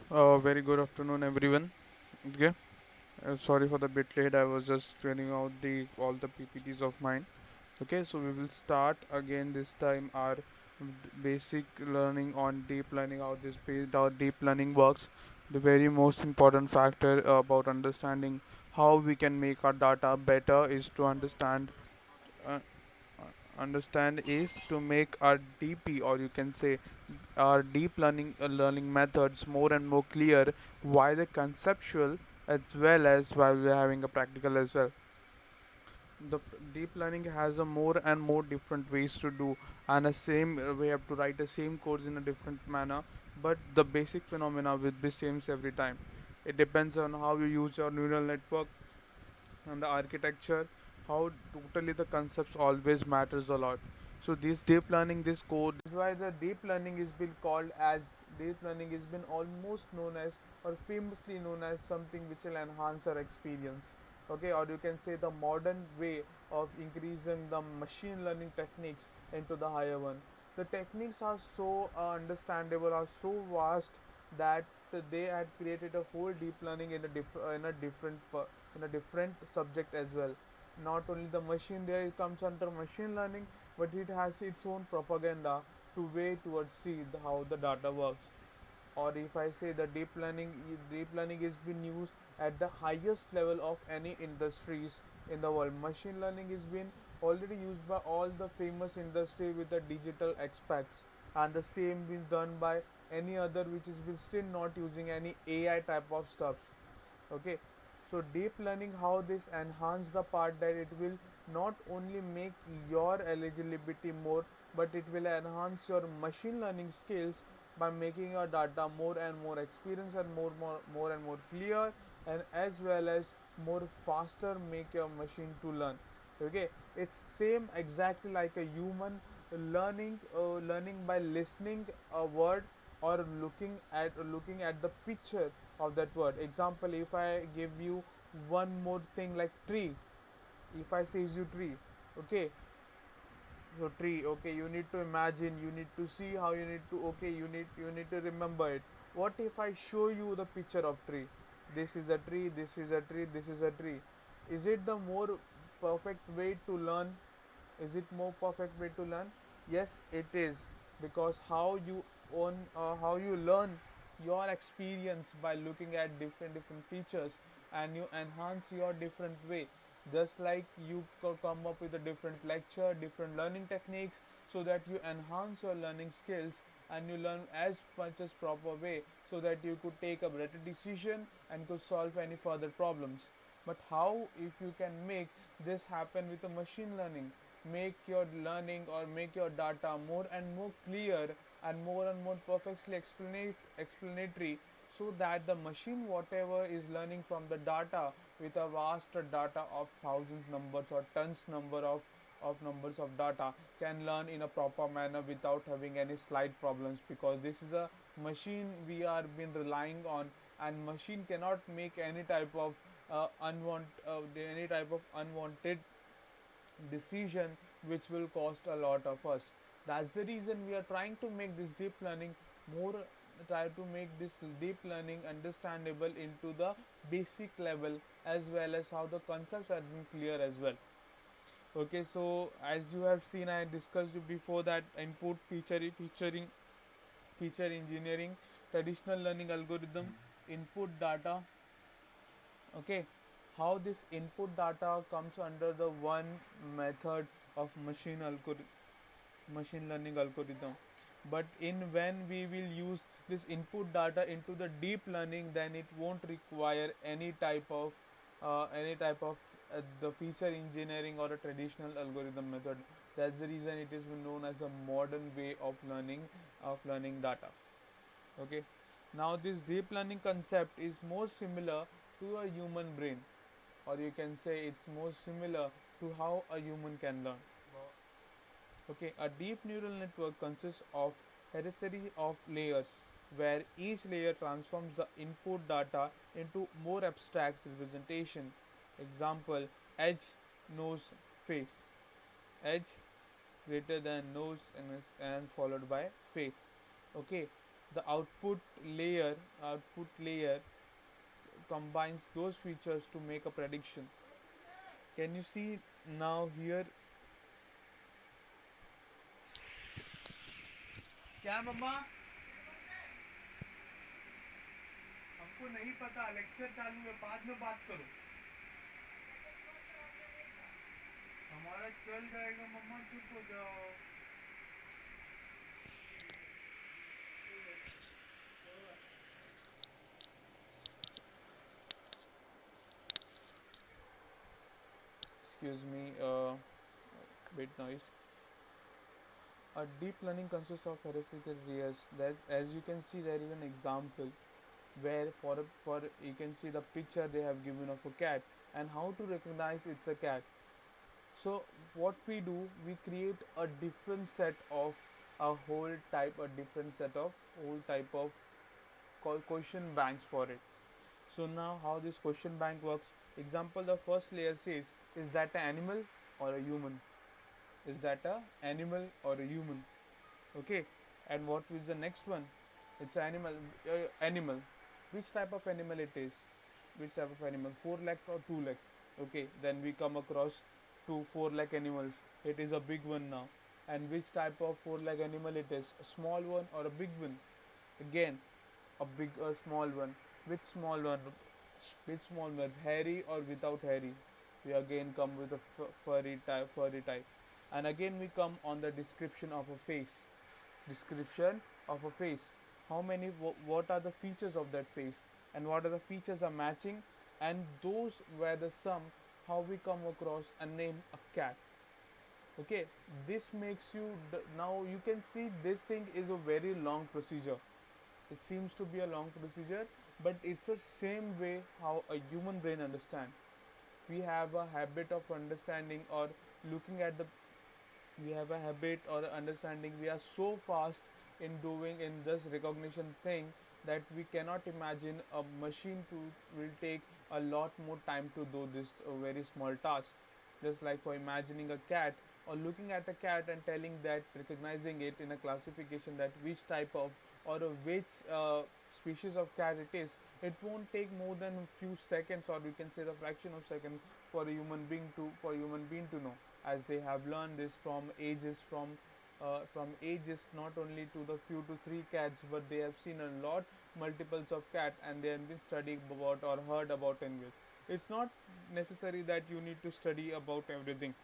Very good afternoon, everyone. Okay, sorry for the bit late. I was just clearing out the all the PPTs of mine. Okay, so we will start again this time our basic learning on deep learning. How deep learning works. The very most important factor about understanding how we can make our data better is to uh, understand is to make our DP, or you can say our deep learning methods more and more clear, why the conceptual as well as while we're having a practical as well. Deep learning has a more and more different ways to do, and a same we have to write the same codes in a different manner, but the basic phenomena will be same every time. It depends on how you use your neural network and the architecture, how totally the concepts always matters a lot. So this deep learning, this code, that's why the deep learning is been called as deep learning is been almost known as or famously known as something which will enhance our experience. Okay, or you can say the modern way of increasing the machine learning techniques into the higher one. The techniques are so understandable, are so vast that they had created a whole deep learning in a different subject as well. Not only the machine there, it comes under machine learning, but it has its own propaganda to way towards see how the data works. Or if I say the deep learning is being used at the highest level of any industries in the world. Machine learning is been already used by all the famous industry with the digital aspects, and the same is done by any other which is still not using any AI type of stuff. Okay, so deep learning, how this enhance the part that it will not only make your eligibility more, but it will enhance your machine learning skills by making your data more and more experienced and more and more clear, and as well as more faster make your machine to learn. Okay, it's same exactly like a human learning by listening a word or looking at the picture of that word. Example, if I give you one more thing like tree, if I say you tree, okay, so tree, okay, you need to imagine, you need to see how you need to, okay, you need to remember it. What if I show you the picture of tree? This is a tree, this is a tree, this is a tree. Is it the more perfect way to learn? Is it more perfect way to learn? Yes, it is, because how you learn your experience by looking at different features, and you enhance your different way. Just like you come up with a different lecture, different learning techniques, so that you enhance your learning skills and you learn as much as proper way, so that you could take a better decision and could solve any further problems. But how if you can make this happen with a machine learning? Make your learning or make your data more and more clear and more perfectly explanatory, so that the machine whatever is learning from the data with a vast data of thousands numbers or tons of numbers of data can learn in a proper manner without having any slight problems, because this is a machine we are been relying on, and machine cannot make any type of unwanted decision which will cost a lot of us. That's the reason we are trying to make this deep learning more, try to make this deep learning understandable into the basic level, as well as how the concepts are being clear as well. Okay, so as you have seen, I discussed before that input feature engineering, traditional learning algorithm, input data. Okay, how this input data comes under the one method of machine learning algorithm. But in when we will use this input data into the deep learning, then it won't require any type of the feature engineering or a traditional algorithm method. That's the reason it is known as a modern way of learning data. Okay, now this deep learning concept is more similar to a human brain, or you can say it's more similar to how a human can learn. Okay, a deep neural network consists of a series of layers, where each layer transforms the input data into more abstract representation. Example: edge, nose, face. Edge greater than nose and followed by face. Okay, The output layer combines those features to make a prediction. Can you see now here? क्या मम्मा? हमको नहीं पता, lecture चालू है, बाद में बात करो. हमारा चल जाएगा मम्मा, चुप हो जाओ. Excuse me, bit noise. A deep learning consists of hierarchical layers. That, as you can see, there is an example where for you can see the picture they have given of a cat and how to recognize it's a cat. So what we do, we create a different set of a different set of whole type of question banks for it. So now how this question bank works? Example, the first layer says, is that an animal or a human? Is that a animal or a human? Okay. And what is the next one? It's animal. Which type of animal it is? Which type of animal? 4 lakh or 2 lakh? Okay. Then we come across two 4 lakh animals. It is a big one now. And which type of 4 lakh animal it is? A small one or a big one? Again, a small one. Which small one? Which small one? Hairy or without hairy? We again come with a furry type. And again we come on the description of a face. Description of a face. How many? What are the features of that face? And what are the features are matching? And those were the sum. How we come across and name a cat. Okay, this makes you now you can see this thing is a very long procedure. It seems to be a long procedure, but it's the same way how a human brain understands. We have a habit of understanding or looking at the we have a habit or understanding. We are so fast in doing in this recognition thing that we cannot imagine a machine to will take a lot more time to do this very small task. Just like for imagining a cat or looking at a cat and telling that recognizing it in a classification that which type of or which species of cat it is, it won't take more than a few seconds or we can say the fraction of second for a human being to know, as they have learned this from ages, not only to the few to three cats, but they have seen a lot multiples of cat and they have been studying about or heard about anyway. It's not necessary that you need to study about everything.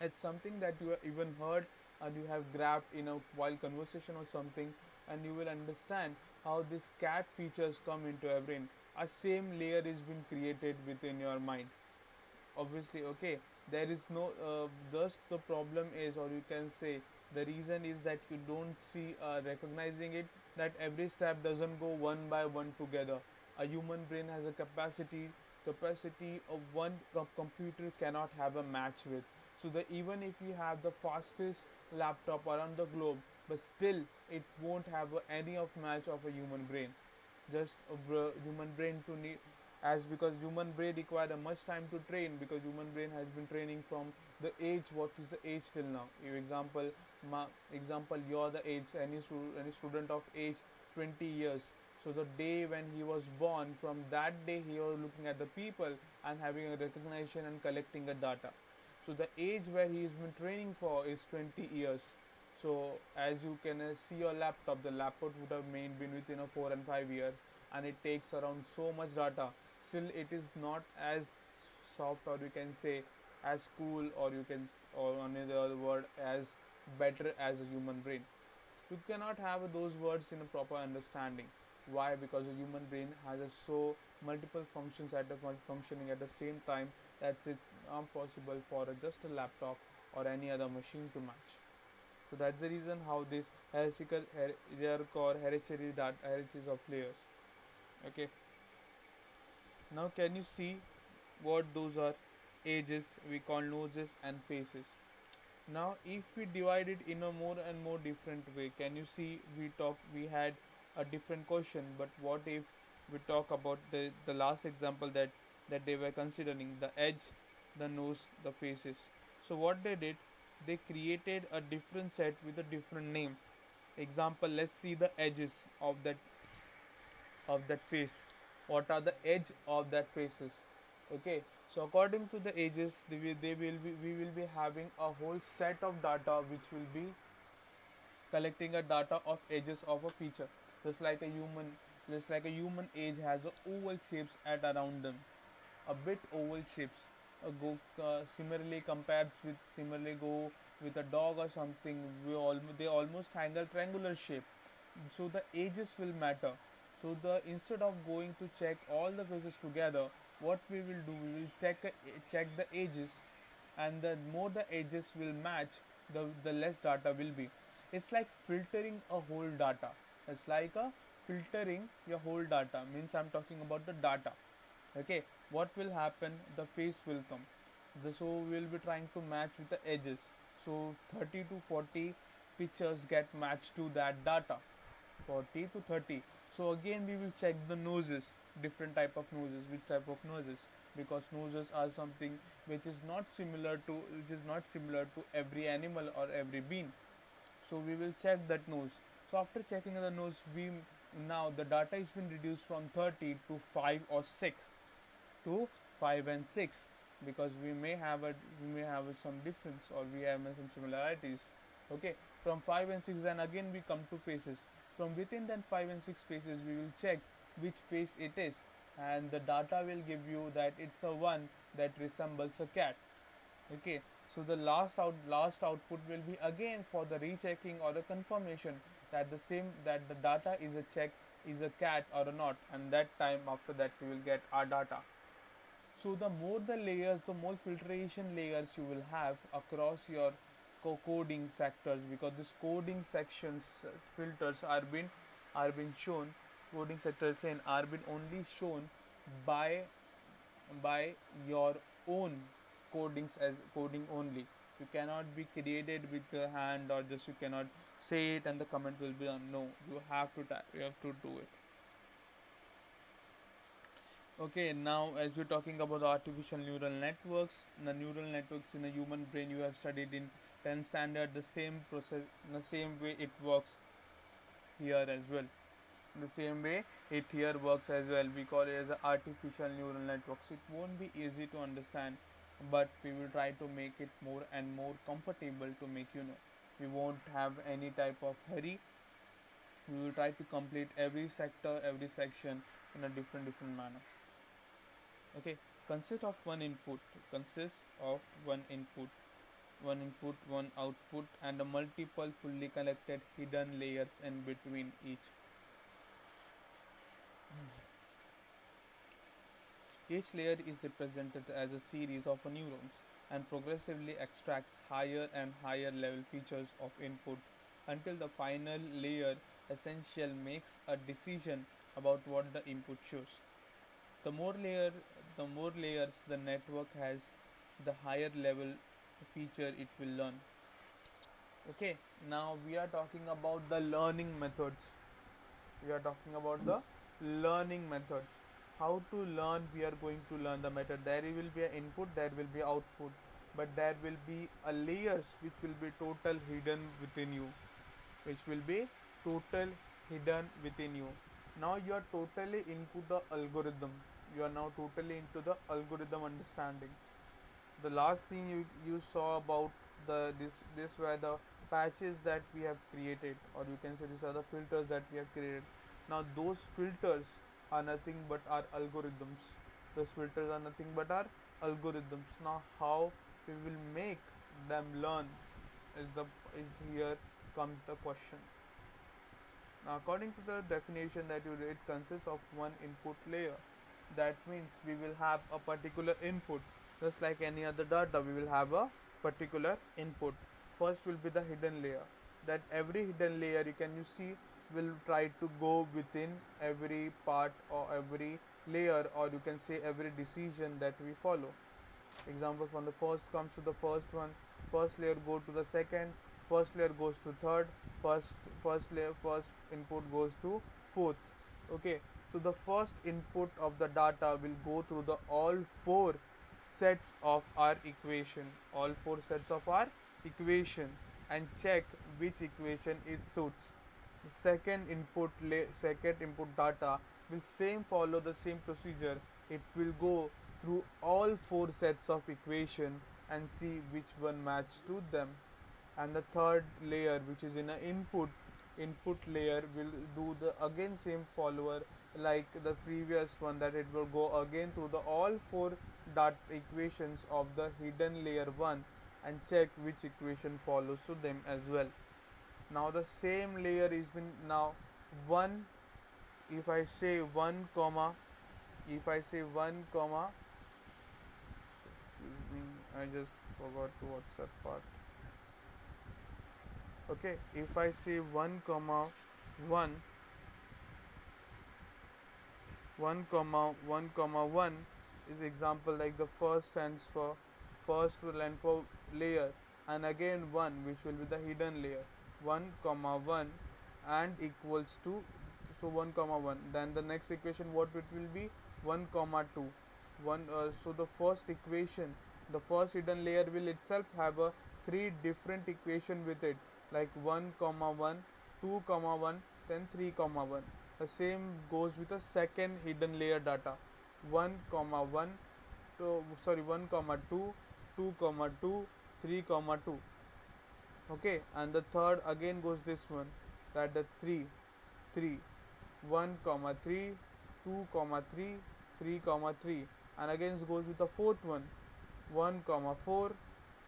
It's something that you have even heard and you have grabbed in a while conversation or something, and you will understand how this cat features come into your brain. A same layer is being created within your mind, obviously. Okay, there is no thus the problem is, or you can say the reason is that you don't see recognizing it, that every step doesn't go one by one together. A human brain has a capacity of one computer cannot have a match with. So that even if you have the fastest laptop around the globe, but still it won't have any of match of a human brain. Just a human brain to need, as because human brain require a much time to train, because human brain has been training from the age, what is the age till now. If example you're the age, any student of age 20 years, so the day when he was born, from that day he was looking at the people and having a recognition and collecting a data. So the age where he has been training for is 20 years. So as you can see your laptop, the laptop would have been within a 4 and 5 years, and it takes around so much data. Still, it is not as soft, or you can say as cool, or you can, or another word, as better as a human brain. You cannot have those words in a proper understanding. Why? Because the human brain has a so multiple functions functioning at the same time that it's not possible for just a laptop or any other machine to match. So that's the reason how this they are called hierarchies of layers. Okay. Now can you see what those are? Ages we call noses and faces. Now if we divide it in a more and more different way, can you see we had a different question, but what if we talk about the last example that they were considering, the edge, the nose, the faces. So what they did, they created a different set with a different name. Example, let's see the edges of that face. What are the edge of that faces? Okay, so according to the edges, we will be having a whole set of data which will be collecting a data of edges of a feature. Just like a human, just like a human edge has a oval shapes at around them, a bit oval shapes. Similarly go with a dog or something. They almost hang a triangular shape. So the edges will matter. So the instead of going to check all the faces together, what we will do, we will check the edges, and the more the edges will match, the less data will be. It's like filtering a whole data. It's like a filtering your whole data. Means I'm talking about the data. Okay, what will happen? The face will come. So we'll be trying to match with the edges. So 30 to 40 pictures get matched to that data. 40 to 30. So again we will check the noses, different type of noses, which type of noses, because noses are something which is not similar to every animal or every being. So we will check that nose. So after checking the nose, we now the data is been reduced from 30 to 5 or 6 to 5 and 6, because we may have some difference, or we have some similarities. Okay, from 5 and 6, then again we come to faces. From within that 5 and 6 faces, we will check which face it is, and the data will give you that it's a one that resembles a cat. Okay, so the last output will be again for the rechecking or the confirmation that the data is a check, is a cat or not, and that time after that we will get our data. So the more the layers, the more filtration layers you will have across your coding sectors, because this coding sections filters are been shown, coding sectors in are been only shown by by your own codings as coding only. You cannot be created with the hand, or just you cannot say it and the comment will be on. No, you have to type, you have to do it. Okay, now as we're talking about the artificial neural networks, the neural networks in a human brain you have studied in 10th standard, the same process, the same way it works here as well. The same way it here works as well. We call it as a artificial neural networks. It won't be easy to understand, but we will try to make it more and more comfortable to make you know. We won't have any type of hurry. We will try to complete every sector, every section in a different manner. Okay, consists of one input, consists of one input, one output, and a multiple fully connected hidden layers in between each. Each layer is represented as a series of neurons and progressively extracts higher and higher level features of input until the final layer essential makes a decision about what the input shows. The more layer the more layers the network has, the higher level feature it will learn. Okay, now we are talking about the learning methods. We are talking about the learning methods. How to learn? We are going to learn the method. There will be an input, there will be output, but there will be a layers which will be total hidden within you, which will be total hidden within you. Now you are totally into the algorithm. You are now totally into the algorithm understanding. The last thing you saw about this were the patches that we have created, or you can say these are the filters that we have created. Now those filters are nothing but our algorithms. Those filters are nothing but our algorithms. Now how we will make them learn is here comes the question. Now, according to the definition that you read, consists of one input layer. That means we will have a particular input, just like any other data. We will have a particular input. First will be the hidden layer. That every hidden layer you see will try to go within every part or every layer, or you can say every decision that we follow. Example, from the first comes to the first one, first layer go to the second, first layer goes to third, first input goes to fourth. Okay, so the first input of the data will go through the all four sets of our equation, all four sets of our equation, and check which equation it suits. The second input data will same follow the same procedure. It will go through all four sets of equation and see which one match to them. And the third layer, which is in an input layer, will do the again same follower like the previous one, that it will go again through the all four dot equations of the hidden layer 1 and check which equation follows to them as well. Now the same layer is been now 1. If I say 1 comma, if I say 1 comma, excuse me, I just forgot to WhatsApp part. Okay, if I say 1 comma 1, 1 comma 1 comma 1 is example, like the first stands for first line for layer, and again 1 which will be the hidden layer, 1 comma 1 and equals to, so 1 comma 1, then the next equation what it will be, 1 comma 2, 1 so the first equation, the first hidden layer will itself have a three different equation with it, like 1 comma 1, 2 comma 1, then 3 comma 1. The same goes with the second hidden layer data, 1 comma 1, to, sorry 1 comma 2, 2 comma 2, 3 comma 2. Okay, and the third again goes this one, that the 3 3, 1 comma 3, 2 comma 3, 3 comma 3, and again goes with the fourth one, 1 comma 4,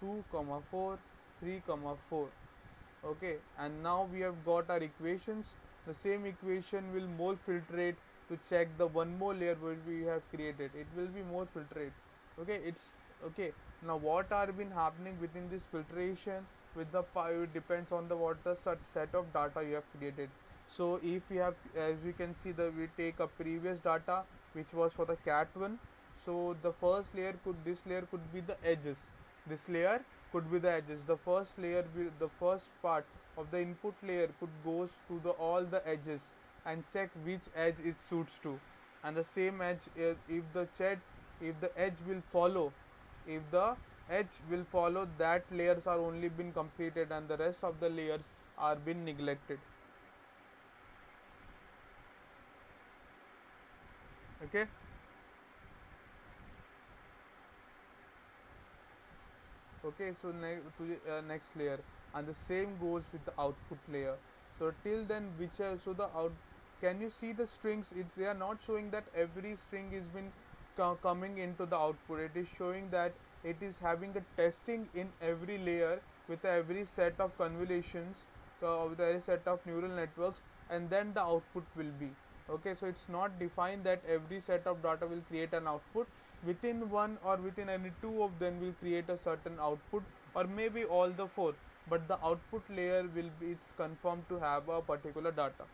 2 comma 4, 3 comma 4. Okay, and now we have got our equations. The same equation will more filtrate to check the one more layer which we have created. It will be more filtrate. Okay, it's okay. Now what are been happening within this filtration with the it depends on the what the set of data you have created. So if we have, as we can see, that we take a previous data which was for the cat one, so the first layer could, this layer could be the edges, this layer could be the edges, the first layer will, the first part of the input layer could goes to the all the edges and check which edge it suits to, and the same edge, if the chat, if the edge will follow, if the edge will follow, that layers are only been completed and the rest of the layers are been neglected. Okay, okay, so to the next layer, and the same goes with the output layer. So till then, which so the out, can you see the strings, it, they are not showing that every string is been coming into the output, it is showing that it is having a testing in every layer with every set of convolutions, with every set of neural networks, and then the output will be okay. So it's not defined that every set of data will create an output, within one or within any two of them will create a certain output, or maybe all the four, but the output layer will be, it's confirmed to have a particular data.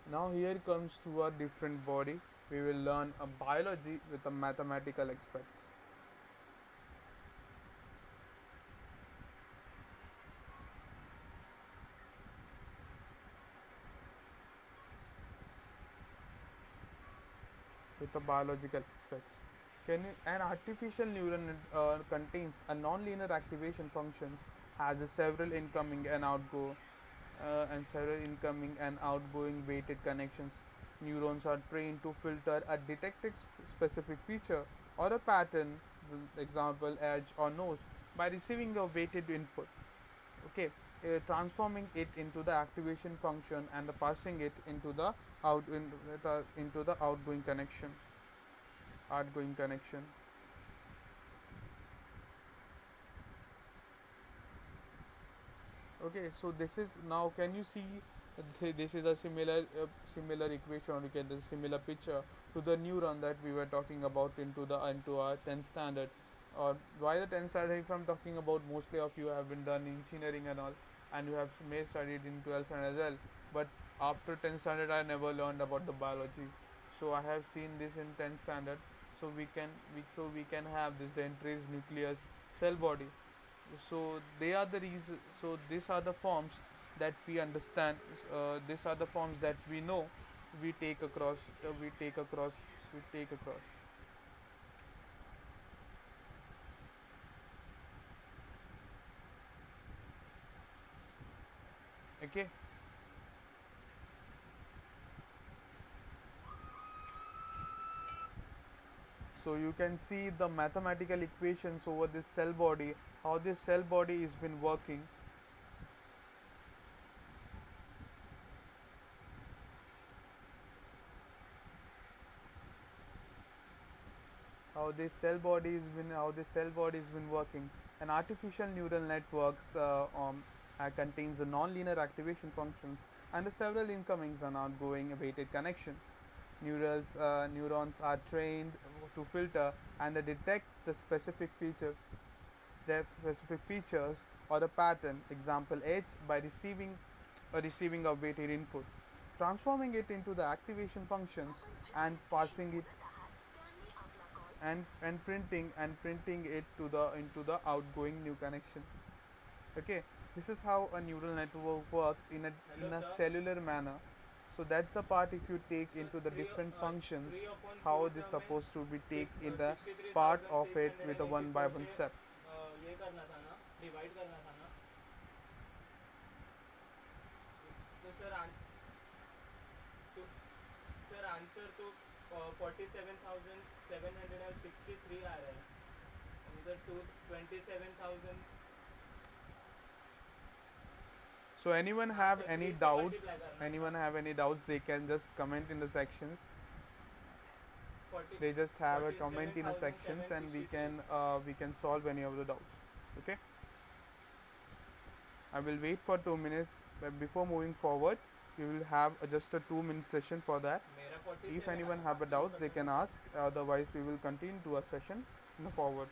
Now here comes to a different body, we will learn a biology with the mathematical aspects. With the biological aspects, can you, an artificial neuron contains a non-linear activation functions, has a several incoming and outgoing weighted connections. Neurons are trained to filter a detected specific feature or a pattern, example edge or nose, by receiving a weighted input. Okay, transforming it into the activation function and passing it into the into the outgoing connection. Okay, so this is now, can you see, this is a similar equation, or you get a similar picture to the neuron that we were talking about into the into our 10th standard. Or why the 10th standard, if I'm talking about, mostly of you have been done engineering and all, and you have may studied in 12th standard as well, but after 10th standard I never learned about the biology. So I have seen this in 10th standard. So we can have this, the entries nucleus cell body. So they are the reason. So these are the forms that we understand. These are the forms that we know. We take across. We take across. We take across. Okay. So you can see the mathematical equations over this cell body. How this cell body has been working. How this cell body has been working. An artificial neural networks contains the non-linear activation functions and the several incomings and outgoing weighted connection. Neurons are trained to filter and they detect the specific features or a pattern, example H, by receiving a weighted input, transforming it into the activation functions and passing it and printing it to the into the outgoing new connections. Okay, this is how a neural network works in a cellular manner. So that's the part. If you take into the different functions, how this supposed to be take in the part of it with a one by one step. ये करना था ना, divide करना था ना, तो तो sir answer तो 47,763 आ रहा है, उधर 27,000. So anyone have any doubts? Anyone have any doubts? They can just comment in the sections. They just have a comment in the sections, and we can solve any of the doubts. Okay. I will wait for 2 minutes before moving forward. We will have just a 2 minute session for that. If anyone have a doubts, they can ask. Otherwise, we will continue to a session in the forward.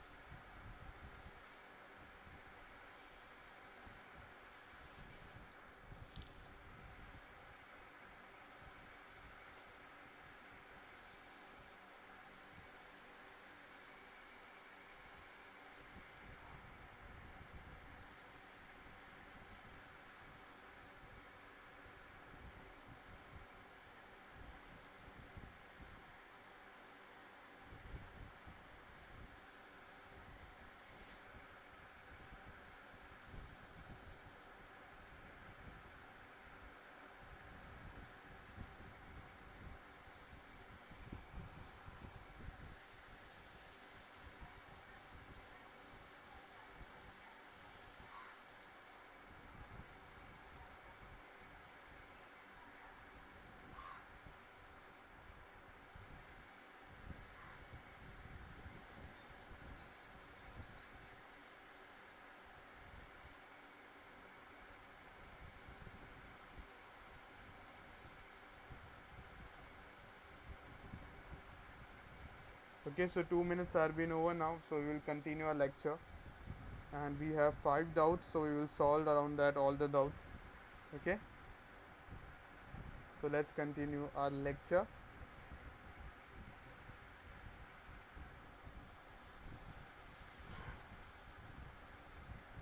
Okay, so 2 minutes are been over now, so we will continue our lecture. And we have 5 doubts, so we will solve around that all the doubts. Okay, so let's continue our lecture.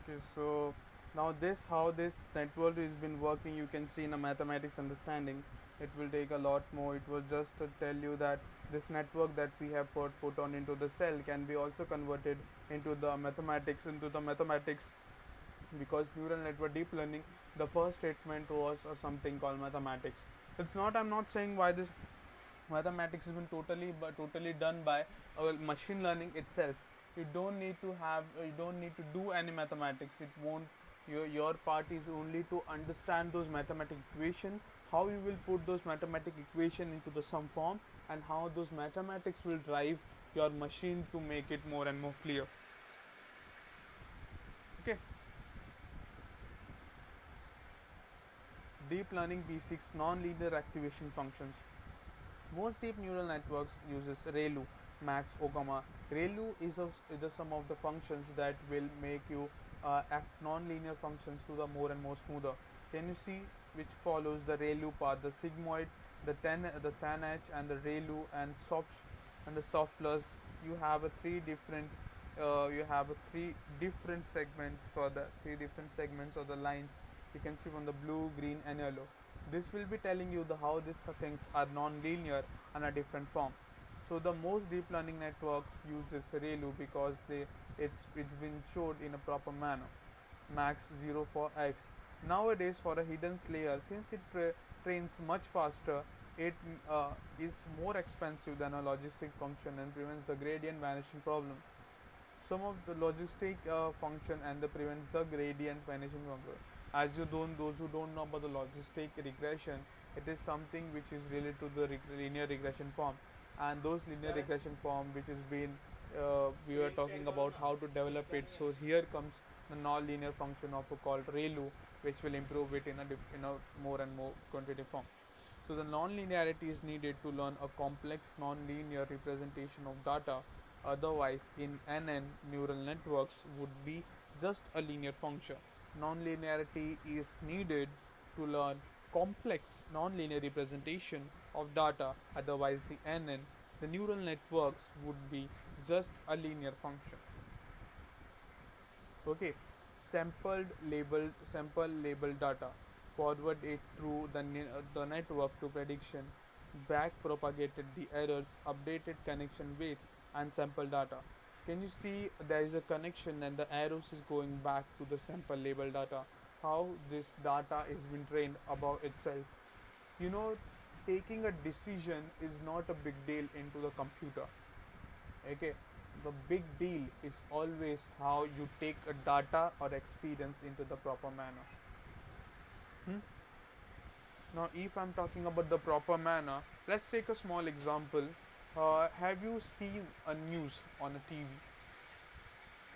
Okay, so now this how this network has been working, you can see in a mathematics understanding. It will take a lot more. It was just to tell you that this network that we have put on into the cell can be also converted into the mathematics, because neural network deep learning, the first statement was something called mathematics. It's not, I'm not saying why this mathematics has been totally done by machine learning itself. You don't need to do any mathematics. It won't, your part is only to understand those mathematical equation, how you will put those mathematical equation into the sum form, and how those mathematics will drive your machine to make it more and more clear. Okay. Deep learning basics, non-linear activation functions. Most deep neural networks uses ReLU, Max, Ogama. ReLU is the sum of the functions that will make you act non-linear functions to the more and more smoother. Can you see which follows the ReLU path? The sigmoid the 10H and the ReLU and the soft plus. You have a you have a three different segments for the three different segments of the lines you can see from the blue, green, and yellow. This will be telling you how these things are non-linear and a different form. So the most deep learning networks uses ReLU because it's been showed in a proper manner. Max 0 for x. Nowadays, for a hidden layer, since it trains much faster, it is more expensive than a logistic function and prevents the gradient vanishing problem. Some of the logistic function and the prevents the gradient vanishing problem. As you don't, those who don't know about the logistic regression, it is something which is related to the linear regression form, and those linear regression form which has been we were talking about how to develop it. So here comes the non-linear function of a called ReLU, which will improve it in a more and more quantitative form. So the non-linearity is needed to learn a complex non-linear representation of data. Otherwise, in NN, neural networks would be just a linear function. Non-linearity is needed to learn complex non-linear representation of data. Otherwise, the neural networks would be just a linear function. Okay, sample labeled data, forward it through the network to prediction, back propagated the errors, updated connection weights, and sample data. Can you see there is a connection and the arrows is going back to the sample label data? How this data is being trained about itself. You know, taking a decision is not a big deal into the computer. Okay, the big deal is always how you take a data or experience into the proper manner. Hmm? Now, if I'm talking about the proper manner, let's take a small example. Have you seen a news on a TV?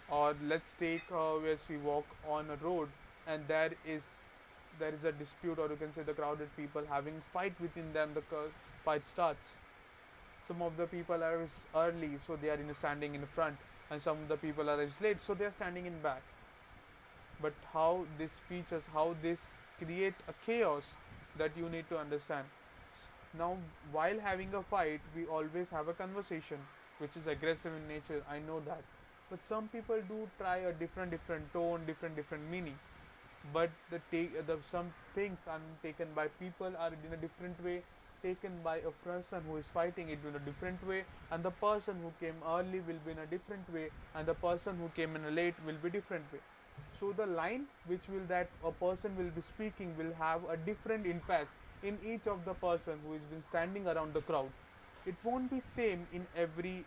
Or let's take as we walk on a road and there is a dispute, or you can say the crowded people having fight within them. The fight starts. Some of the people are early, so they are standing in front, and some of the people are late, so they are standing in back. But how this features, how this create a chaos that you need to understand. Now, while having a fight, we always have a conversation, which is aggressive in nature. I know that, but some people do try a different tone, different meaning. But some things are taken by people are in a different way, taken by a person who is fighting it in a different way, and the person who came early will be in a different way, and the person who came in late will be different way. So the line which will that a person will be speaking will have a different impact in each of the person who has been standing around the crowd. It won't be same in every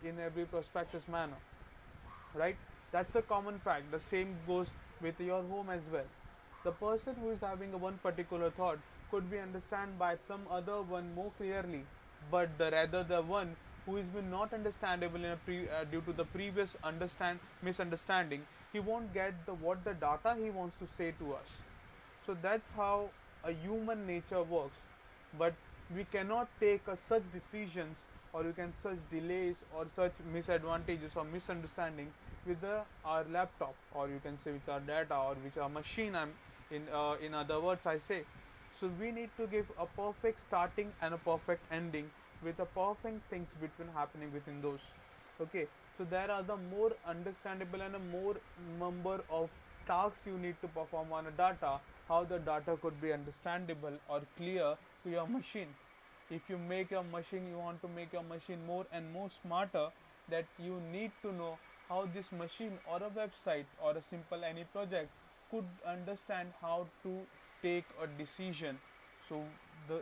prospectus manner, right? That's a common fact. The same goes with your home as well. The person who is having a one particular thought could be understood by some other one more clearly, but the one who is been not understandable due to the previous misunderstanding, he won't get what the data he wants to say to us. So that's how a human nature works. But we cannot take such decisions, or you can such delays or such misadvantages or misunderstanding with our laptop, or you can say with our data or with our machine. In other words, I say. So we need to give a perfect starting and a perfect ending with a perfect things between happening within those. Okay, so there are the more understandable and a more number of tasks you need to perform on a data, how the data could be understandable or clear to your machine. If you make your machine, you want to make your machine more and more smarter, that you need to know how this machine or a website or a simple any project could understand how to take a decision. So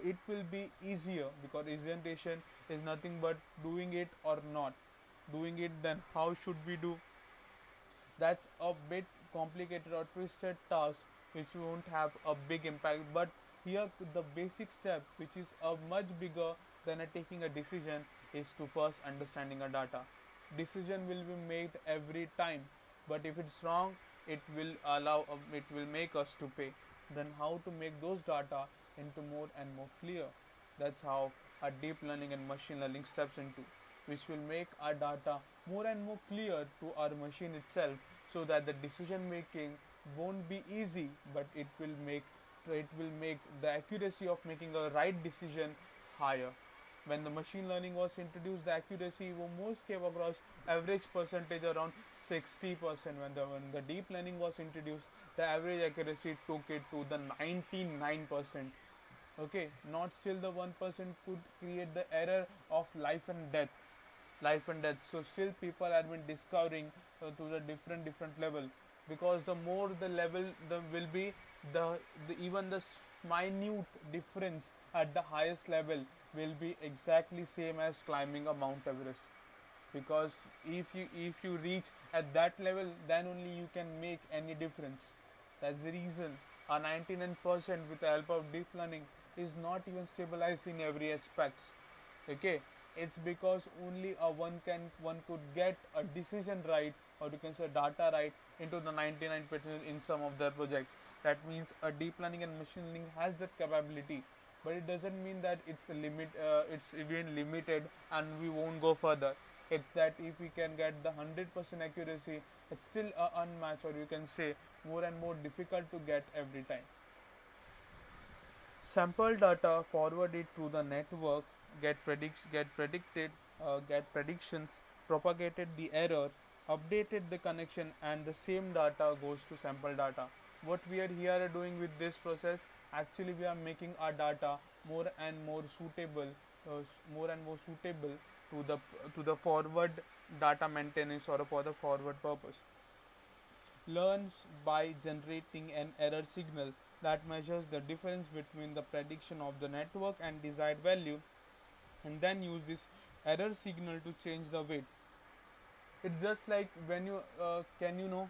it will be easier, because presentation is nothing but doing it or not doing it. Then how should we do? That's a bit complicated or twisted task which won't have a big impact. But here the basic step, which is a much bigger than taking a decision, is to first understanding a data. Decision will be made every time, but if it's wrong, it will make us to pay. Then how to make those data into more and more clear? That's how a deep learning and machine learning steps into, which will make our data more and more clear to our machine itself, so that the decision making won't be easy, but it will make the accuracy of making a right decision higher. When the machine learning was introduced, the accuracy most came across average percentage around 60%. When the deep learning was introduced, the average accuracy took it to the 99%. Okay, not still the 1% could create the error of life and death. So still people have been discovering to the different level, because the more the level the will be, the even the minute difference at the highest level will be exactly same as climbing a Mount Everest. Because if you reach at that level, then only you can make any difference. That's the reason a 99% with the help of deep learning is not even stabilized in every aspect. Okay, it's because only a one could get a decision right, or you can say data right, into the 99% in some of their projects. That means a deep learning and machine learning has that capability, but it doesn't mean that it's even limited and we won't go further. It's that if we can get the 100% accuracy, it's still unmatched, or you can say more and more difficult to get every time. Sample data forwarded to the network, get predictions, propagated the error, updated the connection, and the same data goes to sample data. What we are here doing with this process, actually we are making our data more and more suitable, to the forward data maintenance, or for the forward purpose. Learns by generating an error signal that measures the difference between the prediction of the network and desired value, and then use this error signal to change the weight. It's just like when you can you know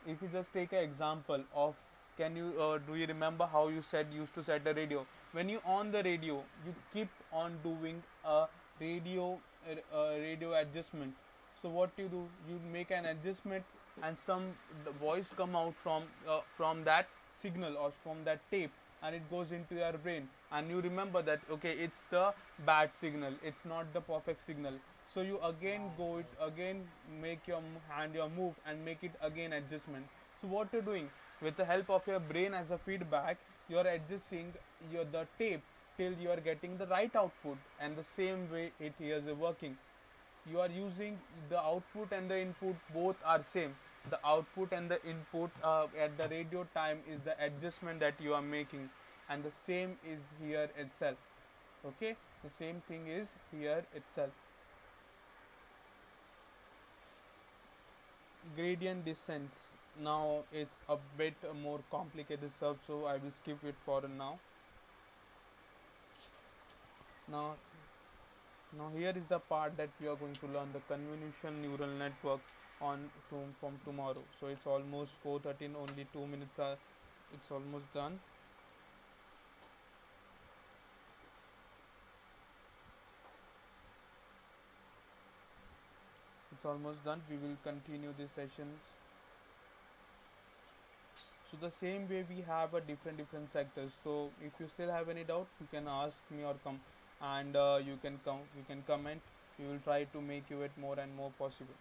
if you just take an example of, can you do you remember how you said used to set the radio? When you on the radio, you keep on doing a radio adjustment. So what you do, you make an adjustment, and some the voice come out from that signal or from that tape, and it goes into your brain, and you remember that okay, it's the bad signal, it's not the perfect signal. So you again go it again, make your hand your move and make it again adjustment. So what you're doing, with the help of your brain as a feedback, you're adjusting the tape till you are getting the right output, and the same way it is working. You are using the output and the input, both are same. The output and the input at the radio time is the adjustment that you are making, and the same is here itself. Okay, the same thing is here itself. Gradient descents, now it's a bit more complicated stuff, so I will skip it for now. Now now here is the part that we are going to learn, the convolution neural network from tomorrow. So it's almost 4:13, only 2 minutes are, it's almost done. It's almost done. We will continue these sessions. So the same way we have a different sectors. So if you still have any doubt, you can ask me or come, and you can comment. We will try to make it more and more possible.